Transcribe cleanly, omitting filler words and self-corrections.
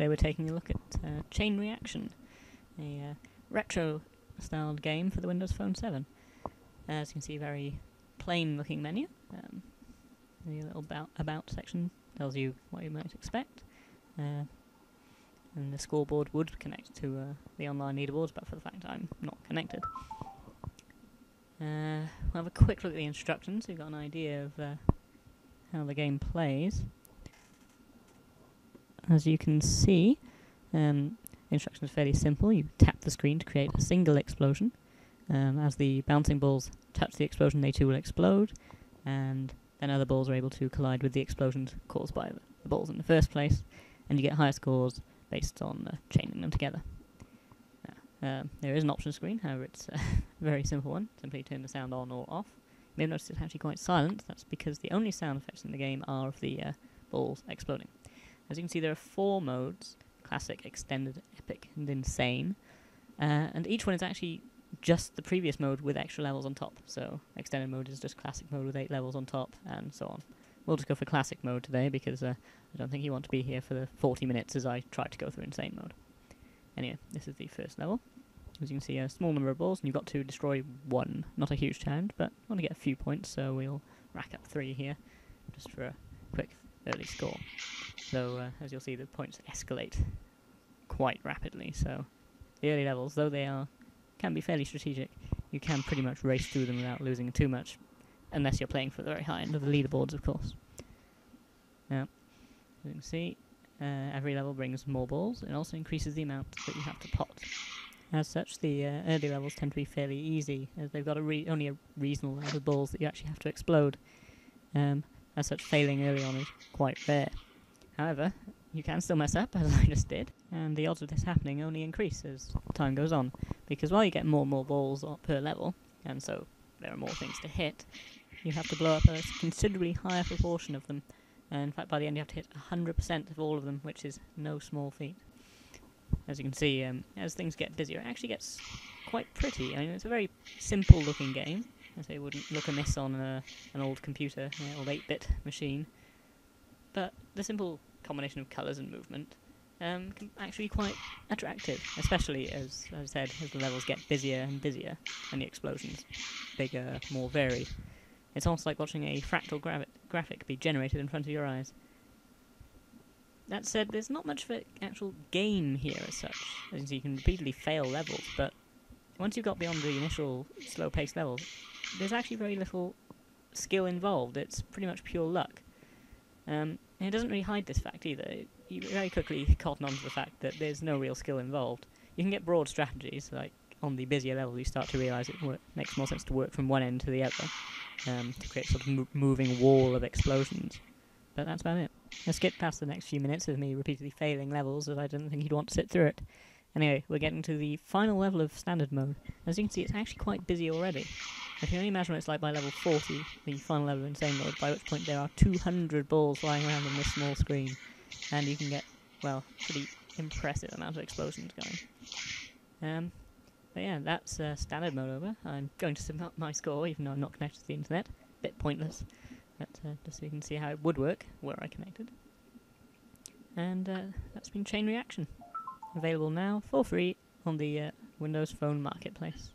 today we're taking a look at Chain Reaction, a retro-styled game for the Windows Phone 7. As you can see, very plain-looking menu. The little about section tells you what you might expect. And the scoreboard would connect to the online leaderboards, but for the fact I'm not connected. We'll have a quick look at the instructions so you've got an idea of how the game plays. As you can see, the instructions are fairly simple. You tap the screen to create a single explosion. As the bouncing balls touch the explosion, they too will explode, and then other balls are able to collide with the explosions caused by the balls in the first place, and you get higher scores based on chaining them together. There is an option screen, however it's a very simple one. Simply turn the sound on or off. You may have noticed it's actually quite silent. That's because the only sound effects in the game are of the balls exploding. As you can see, there are 4 modes: Classic, Extended, Epic, and Insane. And each one is actually just the previous mode with extra levels on top. So Extended mode is just Classic mode with 8 levels on top, and so on. We'll just go for Classic mode today because I don't think you want to be here for the 40 minutes as I try to go through Insane mode. Anyway, this is the first level. As you can see, a small number of balls, and you've got to destroy 1. Not a huge challenge, but I want to get a few points, so we'll rack up 3 here, just for a quick early score. So, as you'll see, the points escalate quite rapidly, so the early levels, though they can be fairly strategic, you can pretty much race through them without losing too much, unless you're playing for the very high end of the leaderboards, of course. Now, as you can see, every level brings more balls, and also increases the amount that you have to pot. As such, the early levels tend to be fairly easy, as they've got only a reasonable amount of balls that you actually have to explode. As such, failing early on is quite rare. However, you can still mess up, as I just did, and the odds of this happening only increase as time goes on, because while you get more and more balls per level, and so there are more things to hit, you have to blow up a considerably higher proportion of them, and in fact by the end you have to hit 100% of all of them, which is no small feat. As you can see, as things get busier, it actually gets quite pretty. I mean, it's a very simple looking game, as it wouldn't look amiss on an old computer, an old 8-bit machine. But the simple combination of colours and movement can actually be quite attractive, especially as I said, as the levels get busier and busier, and the explosions bigger, more varied. It's almost like watching a fractal graphic be generated in front of your eyes. That said, there's not much of an actual game here as such. As you can see, you can repeatedly fail levels, but once you've got beyond the initial slow-paced levels, there's actually very little skill involved. It's pretty much pure luck. And it doesn't really hide this fact either. You very quickly cotton on to the fact that there's no real skill involved. You can get broad strategies, like on the busier levels you start to realise it makes more sense to work from one end to the other, to create sort of moving wall of explosions. But that's about it. Let's skip past the next few minutes of me repeatedly failing levels, as I didn't think you'd want to sit through it. Anyway, we're getting to the final level of standard mode. As you can see, it's actually quite busy already. I can only imagine what it's like by level 40, the final level of insane mode, by which point there are 200 balls flying around on this small screen, and you can get, well, pretty impressive amount of explosions going. But yeah, that's standard mode over. I'm going to submit my score, even though I'm not connected to the internet. Bit pointless. But just so you can see how it would work were I connected. And that's been Chain Reaction. Available now for free on the Windows Phone Marketplace.